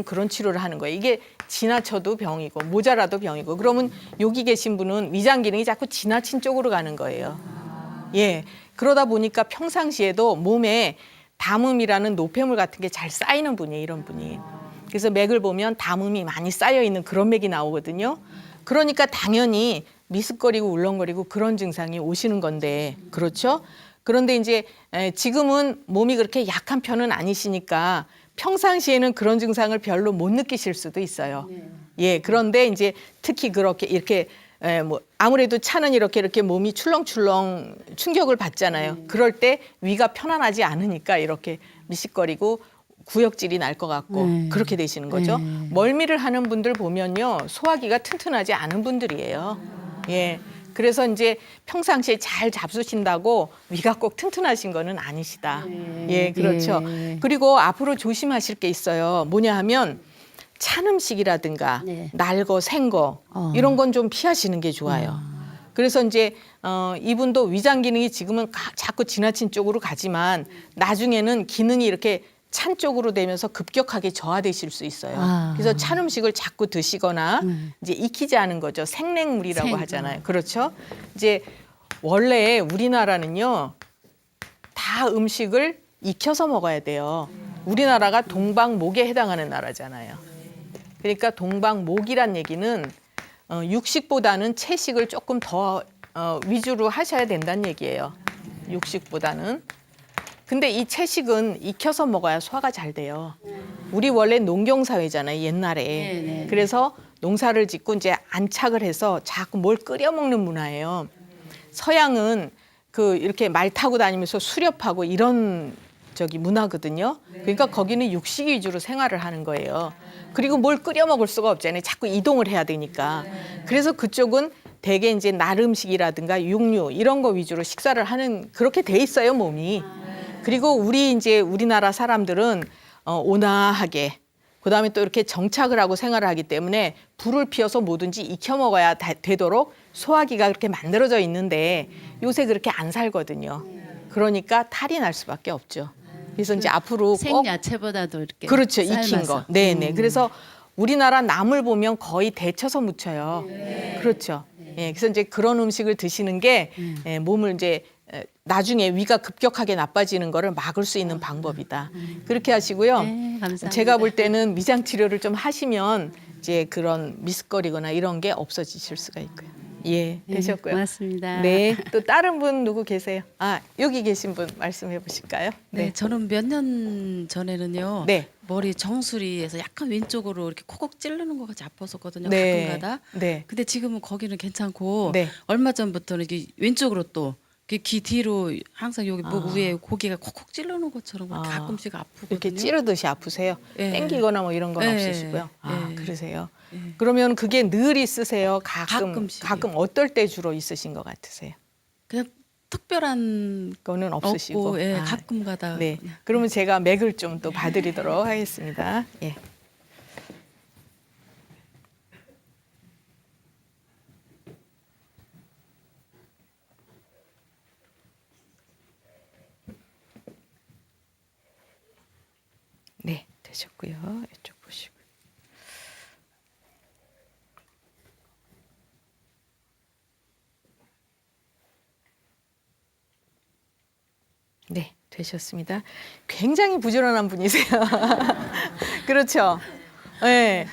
그런 치료를 하는 거예요. 이게 지나쳐도 병이고 모자라도 병이고 그러면 여기 계신 분은 위장 기능이 자꾸 지나친 쪽으로 가는 거예요. 예. 그러다 보니까 평상시에도 몸에 담음이라는 노폐물 같은 게 잘 쌓이는 분이에요, 이런 분이. 그래서 맥을 보면 담음이 많이 쌓여 있는 그런 맥이 나오거든요. 그러니까 당연히 미습거리고 울렁거리고 그런 증상이 오시는 건데, 그렇죠? 그런데 이제 지금은 몸이 그렇게 약한 편은 아니시니까 평상시에는 그런 증상을 별로 못 느끼실 수도 있어요. 예, 그런데 이제 특히 그렇게 이렇게 뭐 아무래도 차는 이렇게 몸이 출렁출렁 충격을 받잖아요. 그럴 때 위가 편안하지 않으니까 이렇게 미식거리고 구역질이 날 것 같고 그렇게 되시는 거죠. 멀미를 하는 분들 보면요, 소화기가 튼튼하지 않은 분들이에요. 예. 그래서 이제 평상시에 잘 잡수신다고 위가 꼭 튼튼하신 거는 아니시다. 예, 그렇죠. 그리고 앞으로 조심하실 게 있어요. 뭐냐 하면 찬 음식이라든가 날거, 생거 이런 건 좀 피하시는 게 좋아요. 그래서 이제 이분도 위장 기능이 지금은 자꾸 지나친 쪽으로 가지만 나중에는 기능이 이렇게 찬 쪽으로 되면서 급격하게 저하되실 수 있어요. 그래서 찬 음식을 자꾸 드시거나 이제 익히지 않은 거죠. 생냉물이라고 하잖아요. 그렇죠? 이제 원래 우리나라는요, 다 음식을 익혀서 먹어야 돼요. 우리나라가 동방목에 해당하는 나라잖아요. 그러니까 동방목이란 얘기는 육식보다는 채식을 조금 더 위주로 하셔야 된다는 얘기예요. 육식보다는. 근데 이 채식은 익혀서 먹어야 소화가 잘 돼요. 우리 원래 농경사회잖아요, 옛날에. 그래서 농사를 짓고 이제 안착을 해서 자꾸 뭘 끓여 먹는 문화예요. 서양은 그 이렇게 말 타고 다니면서 수렵하고 이런 문화거든요. 그러니까 거기는 육식 위주로 생활을 하는 거예요. 그리고 뭘 끓여 먹을 수가 없잖아요. 자꾸 이동을 해야 되니까. 그래서 그쪽은 대개 이제 날 음식이라든가 육류 이런 거 위주로 식사를 하는 그렇게 돼 있어요, 몸이. 그리고 우리나라 사람들은 온화하게 그다음에 또 이렇게 정착을 하고 생활을 하기 때문에 불을 피워서 뭐든지 익혀 먹어야 되도록 소화기가 그렇게 만들어져 있는데 요새 그렇게 안 살거든요. 그러니까 탈이 날 수밖에 없죠. 그래서 이제 앞으로 꼭 생야채보다도 이렇게 그렇죠, 익힌 삶아서. 거. 네네. 그래서 우리나라 나물 보면 거의 데쳐서 무쳐요. 그렇죠. 예, 그래서 이제 그런 음식을 드시는 게 몸을 이제 나중에 위가 급격하게 나빠지는 거를 막을 수 있는 방법이다. 그렇게 하시고요. 감사합니다. 제가 볼 때는 미장 치료를 좀 하시면 이제 그런 미습거리거나 이런 게 없어지실 수가 있고요. 예, 되셨고요. 고맙습니다. 네, 또 다른 분 누구 계세요? 아, 여기 계신 분 말씀해 보실까요? 네, 저는 몇 년 전에는요. 네. 머리 정수리에서 약간 왼쪽으로 이렇게 콕콕 찌르는 것 같이 아팠었거든요. 네. 가끔가다. 네. 근데 지금은 거기는 괜찮고 네. 얼마 전부터는 이게 왼쪽으로 또 귀 뒤로 항상 여기 목 위에 고기가 콕콕 찌르는 것처럼 가끔씩 아프거든요. 이렇게 찌르듯이 아프세요? 예. 땡기거나 뭐 이런 건 예. 없으시고요. 아, 예. 그러세요? 그러면 그게 늘 있으세요? 가끔씩이요. 가끔 어떨 때 주로 있으신 것 같으세요? 그냥 특별한 거는 없으시고. 없고 예, 아, 가끔가다. 네. 그러면 제가 맥을 좀 또 봐드리도록 하겠습니다. 예. 네, 되셨고요. 이쪽 보시고. 네, 되셨습니다. 굉장히 부지런한 분이세요. 그렇죠. 네.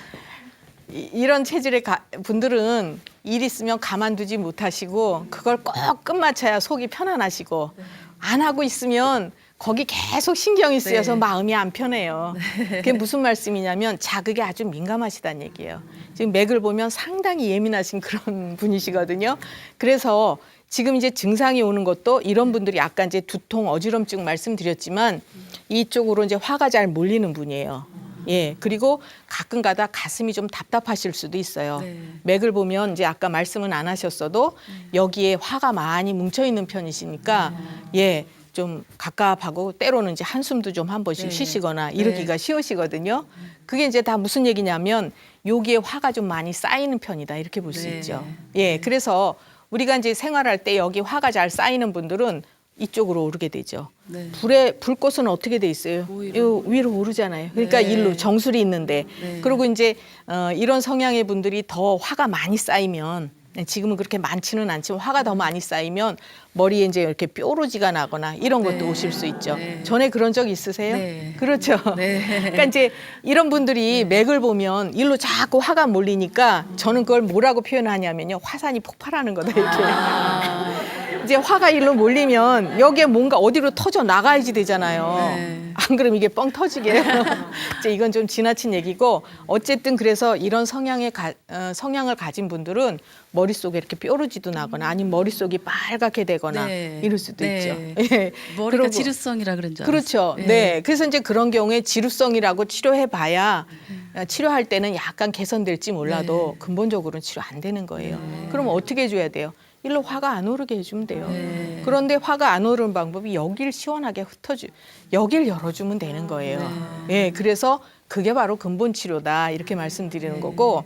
이런 체질의 분들은 일 있으면 가만두지 못하시고 그걸 꼭 끝마쳐야 속이 편안하시고 안 하고 있으면 거기 계속 신경이 쓰여서 네. 마음이 안 편해요. 그게 무슨 말씀이냐면 자극에 아주 민감하시다는 얘기예요. 지금 맥을 보면 상당히 예민하신 그런 분이시거든요. 그래서 지금 이제 증상이 오는 것도 이런 분들이 아까 이제 두통, 어지럼증 말씀드렸지만 이쪽으로 이제 화가 잘 몰리는 분이에요. 예, 그리고 가끔 가다 가슴이 좀 답답하실 수도 있어요. 네. 맥을 보면 이제 아까 말씀은 안 하셨어도 여기에 화가 많이 뭉쳐 있는 편이시니까 예, 좀 갑갑하고 때로는 이제 한숨도 좀 한 번씩 네. 쉬시거나 이러기가 쉬우시거든요. 그게 이제 다 무슨 얘기냐면 여기에 화가 좀 많이 쌓이는 편이다 이렇게 볼 수 네. 있죠. 예, 그래서 우리가 이제 생활할 때 여기 화가 잘 쌓이는 분들은 이쪽으로 오르게 되죠. 네. 불꽃은 어떻게 돼 있어요? 위로. 요 위로 오르잖아요. 그러니까 네. 일로 정수리 있는데 네. 그리고 이제 이런 성향의 분들이 더 화가 많이 쌓이면 지금은 그렇게 많지는 않지만 화가 더 많이 쌓이면 머리에 이제 이렇게 뾰루지가 나거나 이런 것도 네. 오실 수 있죠. 네. 전에 그런 적 있으세요? 네. 그렇죠. 네. 그러니까 이제 이런 분들이 맥을 보면 일로 자꾸 화가 몰리니까 저는 그걸 뭐라고 표현하냐면요. 화산이 폭발하는 거다 이렇게. 이제 화가 일로 몰리면 여기에 뭔가 어디로 터져 나가야지 되잖아요. 네. 안 그러면 이게 뻥 터지게 해요. 이제 이건 좀 지나친 얘기고 어쨌든 그래서 이런 성향을 가진 분들은 머릿속에 이렇게 뾰루지도 나거나 아니면 머릿속이 빨갛게 되거나 네. 이럴 수도 네. 있죠. 예. 머리가 그러고- 지루성이라 그런 줄 알았어요. 그렇죠. 네. 그래서 이제 그런 경우에 지루성이라고 치료해 봐야 치료할 때는 약간 개선될지 몰라도 근본적으로는 치료 안 되는 거예요. 그럼 어떻게 해줘야 돼요? 일로 화가 안 오르게 해주면 돼요. 네. 그런데 화가 안 오르는 방법이 여기를 시원하게 여기를 열어주면 되는 거예요. 예, 그래서 그게 바로 근본 치료다 이렇게 말씀드리는 거고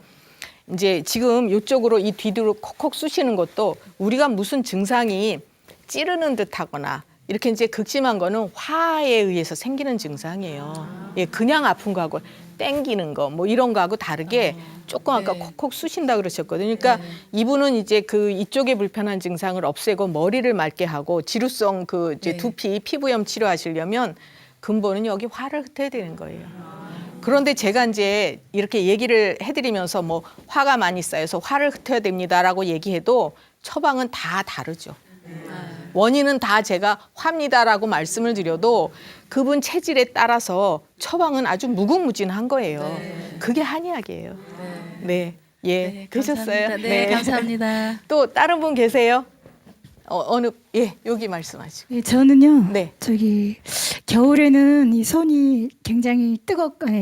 이제 지금 이쪽으로 이 뒤로 콕콕 쑤시는 것도 우리가 무슨 증상이 찌르는 듯하거나 이렇게 이제 극심한 거는 화에 의해서 생기는 증상이에요. 예, 그냥 아픈 거하고 땡기는 거 뭐 이런 거하고 다르게 조금 아까 네. 콕콕 쑤신다 그러셨거든요. 그러니까 이분은 이제 그 이쪽에 불편한 증상을 없애고 머리를 맑게 하고 지루성 그 이제 네. 두피 피부염 치료하시려면 근본은 여기 화를 흩어야 되는 거예요. 그런데 제가 이제 이렇게 얘기를 해드리면서 뭐 화가 많이 쌓여서 화를 흩어야 됩니다라고 얘기해도 처방은 다 다르죠. 원인은 다 제가 화입니다라고 말씀을 드려도 그분 체질에 따라서 처방은 아주 무궁무진한 거예요. 그게 한의학이에요. 네, 예, 네, 되셨어요? 감사합니다. 네, 감사합니다. 또 다른 분 계세요? 어느 예, 여기 말씀하시고. 네, 저는요. 네. 저기 겨울에는 이 손이 굉장히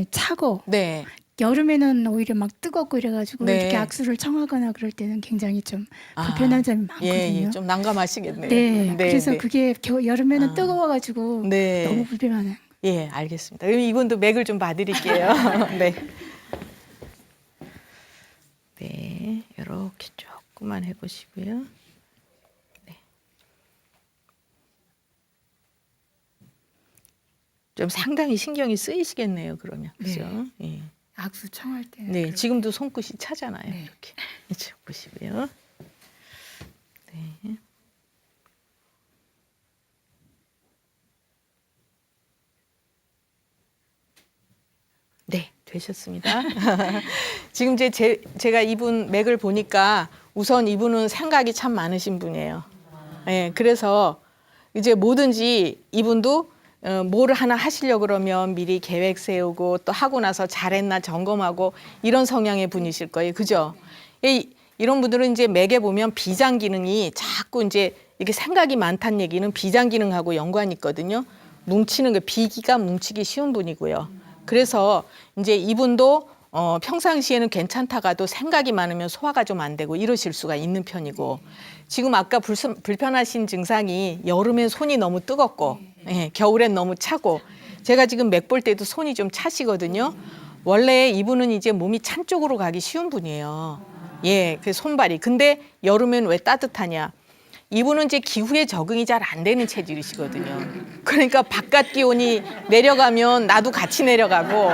차고 네, 여름에는 오히려 막 뜨겁고 이래가지고 네. 이렇게 악수를 청하거나 그럴 때는 굉장히 좀 불편한 점이 많거든요. 예, 예, 좀 난감하시겠네요. 네, 그래서 네. 그게 여름에는 뜨거워가지고 네. 너무 불편해요. 예, 알겠습니다. 그럼 이분도 맥을 좀 봐드릴게요. 네. 네, 이렇게 조금만 해보시고요. 네. 좀 상당히 신경이 쓰이시겠네요. 그러면 그죠? 예. 악수 청할 때는 네, 그렇게. 지금도 손끝이 차잖아요. 네. 이렇게 이쪽 보시고요. 네. 네, 되셨습니다. 지금 이제 제가 이분 맥을 보니까 우선 이분은 생각이 참 많으신 분이에요. 예, 그래서 이제 뭐든지 이분도 뭐를 하나 하시려고 그러면 미리 계획 세우고 또 하고 나서 잘했나 점검하고 이런 성향의 분이실 거예요. 그죠? 이런 분들은 이제 맥에 보면 비장 기능이 자꾸 이제 이렇게 생각이 많다는 얘기는 비장 기능하고 연관이 있거든요. 뭉치는 거 비기가 뭉치기 쉬운 분이고요. 그래서 이제 이분도 평상시에는 괜찮다가도 생각이 많으면 소화가 좀 안 되고 이러실 수가 있는 편이고 지금 아까 불편하신 증상이 여름엔 손이 너무 뜨겁고 예, 겨울엔 너무 차고 제가 지금 맥 볼 때도 손이 좀 차시거든요. 원래 이분은 이제 몸이 찬 쪽으로 가기 쉬운 분이에요. 예, 그 손발이. 근데 여름엔 왜 따뜻하냐? 이분은 이제 기후에 적응이 잘 안 되는 체질이시거든요. 그러니까 바깥 기온이 내려가면 나도 같이 내려가고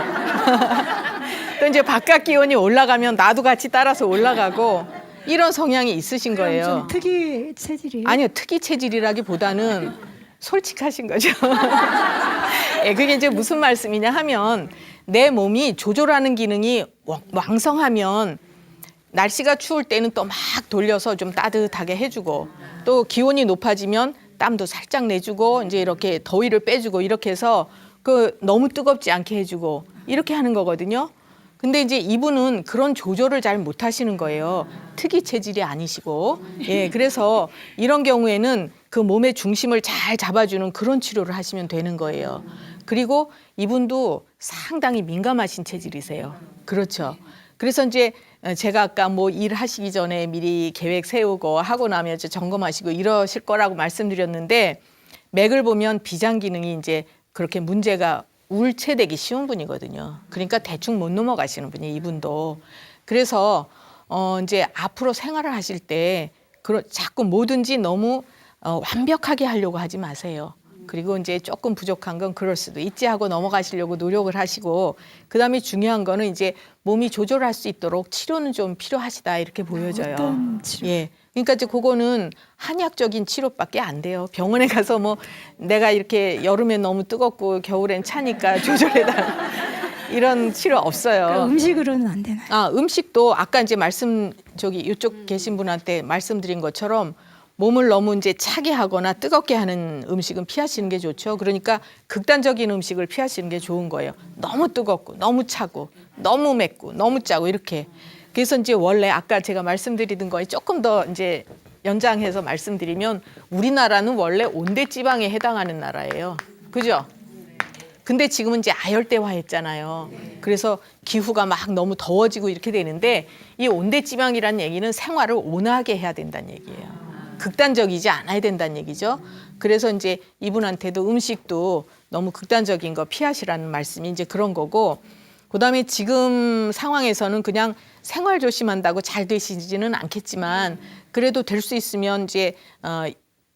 또 이제 바깥 기온이 올라가면 나도 같이 따라서 올라가고 이런 성향이 있으신 거예요. 좀 특이 체질이에요. 아니요, 특이 체질이라기보다는 솔직하신 거죠. 예, 그게 이제 무슨 말씀이냐 하면 내 몸이 조절하는 기능이 왕성하면 날씨가 추울 때는 또 막 돌려서 좀 따뜻하게 해주고 또 기온이 높아지면 땀도 살짝 내주고 이제 이렇게 더위를 빼주고 이렇게 해서 그 너무 뜨겁지 않게 해주고 이렇게 하는 거거든요. 근데 이제 이분은 그런 조절을 잘 못하시는 거예요. 특이 체질이 아니시고. 예, 그래서 이런 경우에는 그 몸의 중심을 잘 잡아주는 그런 치료를 하시면 되는 거예요. 그리고 이분도 상당히 민감하신 체질이세요. 그렇죠. 그래서 이제 제가 아까 뭐 일하시기 전에 미리 계획 세우고 하고 나면 이제 점검하시고 이러실 거라고 말씀드렸는데 맥을 보면 비장 기능이 이제 그렇게 문제가 울체되기 쉬운 분이거든요. 그러니까 대충 못 넘어가시는 분이 이분도. 그래서 이제 앞으로 생활을 하실 때 자꾸 뭐든지 너무 완벽하게 하려고 하지 마세요. 그리고 이제 조금 부족한 건 그럴 수도 있지 하고 넘어가시려고 노력을 하시고 그다음에 중요한 거는 이제 몸이 조절할 수 있도록 치료는 좀 필요하시다 이렇게 보여져요. 어떤 치료? 예. 그러니까 이제 그거는 한약적인 치료밖에 안 돼요. 병원에 가서 뭐 내가 이렇게 여름에 너무 뜨겁고 겨울엔 차니까 조절해달라 이런 치료 없어요. 음식으로는 안 되나요? 아, 음식도 아까 이제 이쪽 계신 분한테 말씀드린 것처럼 몸을 너무 이제 차게 하거나 뜨겁게 하는 음식은 피하시는 게 좋죠. 그러니까 극단적인 음식을 피하시는 게 좋은 거예요. 너무 뜨겁고 너무 차고 너무 맵고 너무 짜고 이렇게. 그래서 이제 원래 아까 제가 말씀드리던 거에 조금 더 이제 연장해서 말씀드리면 우리나라는 원래 온대 지방에 해당하는 나라예요. 그죠? 근데 지금은 이제 아열대화했잖아요. 그래서 기후가 막 너무 더워지고 이렇게 되는데 이 온대 지방이라는 얘기는 생활을 온화하게 해야 된다는 얘기예요. 극단적이지 않아야 된다는 얘기죠. 그래서 이제 이분한테도 음식도 너무 극단적인 거 피하시라는 말씀이 이제 그런 거고 그다음에 지금 상황에서는 그냥 생활 조심한다고 잘 되시지는 않겠지만 그래도 될 수 있으면 이제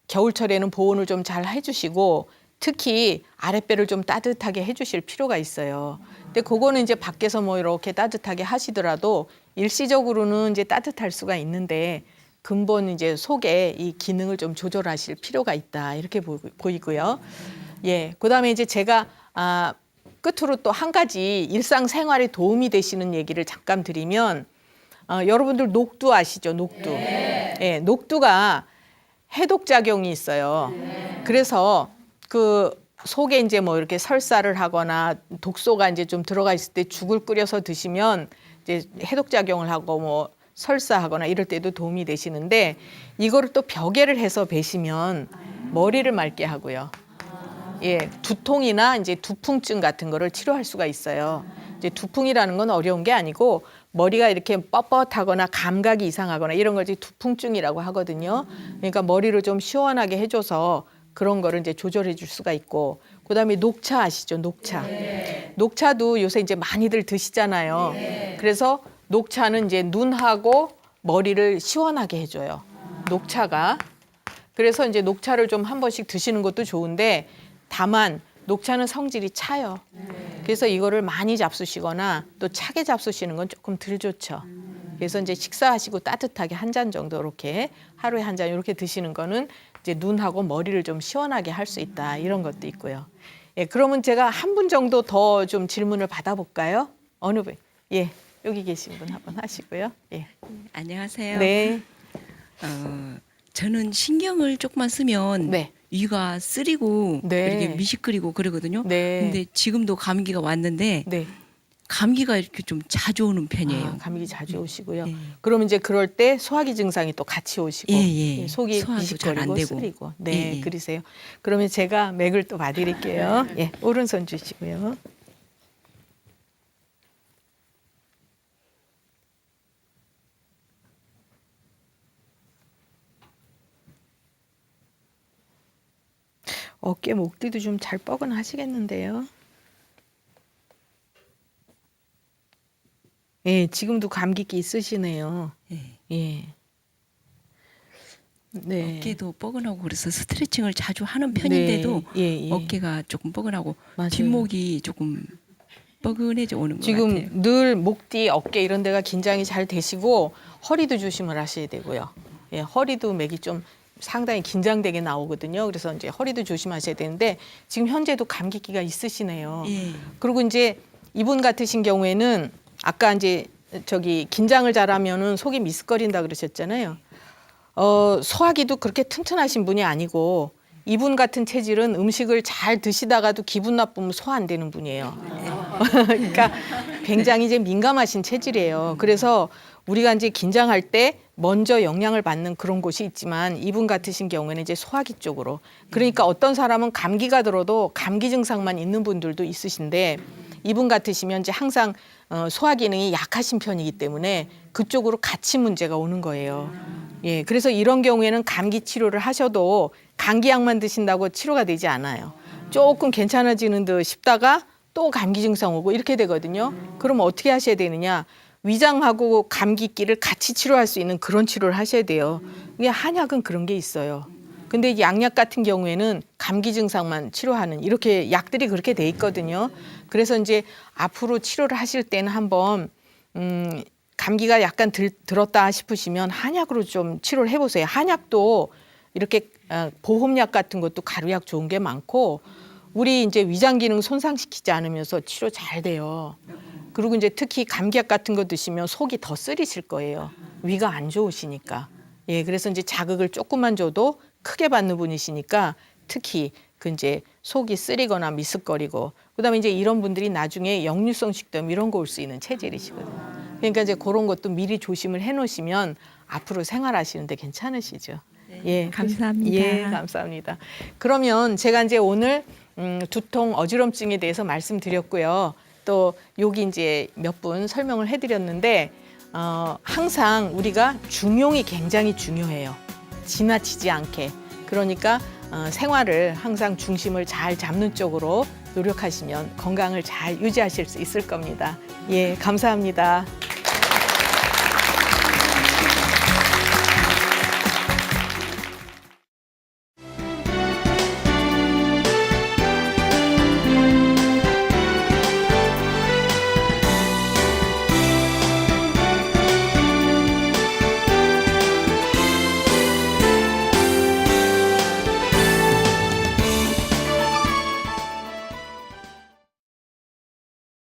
겨울철에는 보온을 좀 잘 해주시고 특히 아랫배를 좀 따뜻하게 해주실 필요가 있어요. 근데 그거는 이제 밖에서 뭐 이렇게 따뜻하게 하시더라도 일시적으로는 이제 따뜻할 수가 있는데 근본 이제 속에 이 기능을 좀 조절하실 필요가 있다 이렇게 보이고요. 예, 그다음에 이제 제가 끝으로 또 한 가지 일상생활에 도움이 되시는 얘기를 잠깐 드리면 여러분들 녹두 아시죠? 녹두. 예, 녹두가 해독 작용이 있어요. 그래서 그 속에 이제 뭐 이렇게 설사를 하거나 독소가 이제 좀 들어가 있을 때 죽을 끓여서 드시면 이제 해독 작용을 하고 뭐 설사하거나 이럴 때도 도움이 되시는데 이거를 또 벼개를 해서 베시면 머리를 맑게 하고요. 예, 두통이나 이제 두풍증 같은 거를 치료할 수가 있어요. 이제 두풍이라는 건 어려운 게 아니고 머리가 이렇게 뻣뻣하거나 감각이 이상하거나 이런 걸 이제 두풍증이라고 하거든요. 그러니까 머리를 좀 시원하게 해줘서 그런 거를 이제 조절해 줄 수가 있고 그다음에 녹차 아시죠? 녹차. 녹차도 요새 이제 많이들 드시잖아요. 그래서 녹차는 이제 눈하고 머리를 시원하게 해줘요. 녹차가. 그래서 이제 녹차를 좀 한 번씩 드시는 것도 좋은데 다만 녹차는 성질이 차요. 그래서 이거를 많이 잡수시거나 또 차게 잡수시는 건 조금 덜 좋죠. 그래서 이제 식사하시고 따뜻하게 한 잔 정도 이렇게 하루에 한 잔 이렇게 드시는 거는 이제 눈하고 머리를 좀 시원하게 할 수 있다 이런 것도 있고요. 예, 그러면 제가 한 분 정도 더 좀 질문을 받아볼까요? 어느 분? 예. 여기 계신 분 한번 하시고요. 예. 안녕하세요. 네. 저는 신경을 조금만 쓰면 네. 위가 쓰리고 네. 이렇게 미식거리고 그러거든요. 네. 근데 지금도 감기가 왔는데 네. 감기가 이렇게 좀 자주 오는 편이에요. 감기 자주 오시고요. 예. 그러면 이제 그럴 때 소화기 증상이 또 같이 오시고 예. 속이 소화도 잘안 미식거리고 되고. 쓰리고. 네, 예. 그러세요. 그러면 제가 맥을 또 봐드릴게요. 예, 오른손 주시고요. 어깨 목 뒤도 좀 잘 뻐근하시겠는데요. 예, 지금도 감기기 있으시네요. 예. 예. 네. 어깨도 뻐근하고 그래서 스트레칭을 자주 하는 편인데도 네. 예, 예. 어깨가 조금 뻐근하고 맞아요. 뒷목이 조금 뻐근해져 오는 것 지금 같아요. 늘 목 뒤, 어깨 이런 데가 긴장이 잘 되시고 허리도 조심을 하셔야 되고요. 예, 허리도 맥이 좀 상당히 긴장되게 나오거든요. 그래서 이제 허리도 조심하셔야 되는데 지금 현재도 감기기가 있으시네요. 예. 그리고 이제 이분 같으신 경우에는 아까 이제 저기 긴장을 잘하면은 속이 미스거린다 그러셨잖아요. 소화기도 그렇게 튼튼하신 분이 아니고 이분 같은 체질은 음식을 잘 드시다가도 기분 나쁘면 소화 안 되는 분이에요. 그러니까 굉장히 이제 민감하신 체질이에요. 그래서 우리가 이제 긴장할 때 먼저 영향을 받는 그런 곳이 있지만 이분 같으신 경우에는 이제 소화기 쪽으로. 그러니까 어떤 사람은 감기가 들어도 감기 증상만 있는 분들도 있으신데 이분 같으시면 이제 항상 소화 기능이 약하신 편이기 때문에 그쪽으로 같이 문제가 오는 거예요. 예, 그래서 이런 경우에는 감기 치료를 하셔도 감기약만 드신다고 치료가 되지 않아요. 조금 괜찮아지는 듯 싶다가 또 감기 증상 오고 이렇게 되거든요. 그럼 어떻게 하셔야 되느냐? 위장하고 감기기를 같이 치료할 수 있는 그런 치료를 하셔야 돼요. 이게 한약은 그런 게 있어요. 근데 이 양약 같은 경우에는 감기 증상만 치료하는 이렇게 약들이 그렇게 돼 있거든요. 그래서 이제 앞으로 치료를 하실 때는 한번 감기가 약간 들었다 싶으시면 한약으로 좀 치료를 해보세요. 한약도 이렇게 보험약 같은 것도 가루약 좋은 게 많고 우리 이제 위장 기능 손상시키지 않으면서 치료 잘 돼요. 그리고 이제 특히 감기약 같은 거 드시면 속이 더 쓰리실 거예요. 위가 안 좋으시니까. 예, 그래서 이제 자극을 조금만 줘도 크게 받는 분이시니까 특히 그 이제 속이 쓰리거나 미스거리고 그다음에 이제 이런 분들이 나중에 역류성 식도염 이런 거 올 수 있는 체질이시거든요. 그러니까 이제 그런 것도 미리 조심을 해놓으시면 앞으로 생활하시는데 괜찮으시죠. 예, 감사합니다. 예, 감사합니다. 그러면 제가 이제 오늘 두통 어지럼증에 대해서 말씀드렸고요. 또 여기 이제 몇 분 설명을 해드렸는데 항상 우리가 중용이 굉장히 중요해요. 지나치지 않게. 그러니까 생활을 항상 중심을 잘 잡는 쪽으로 노력하시면 건강을 잘 유지하실 수 있을 겁니다. 예, 감사합니다.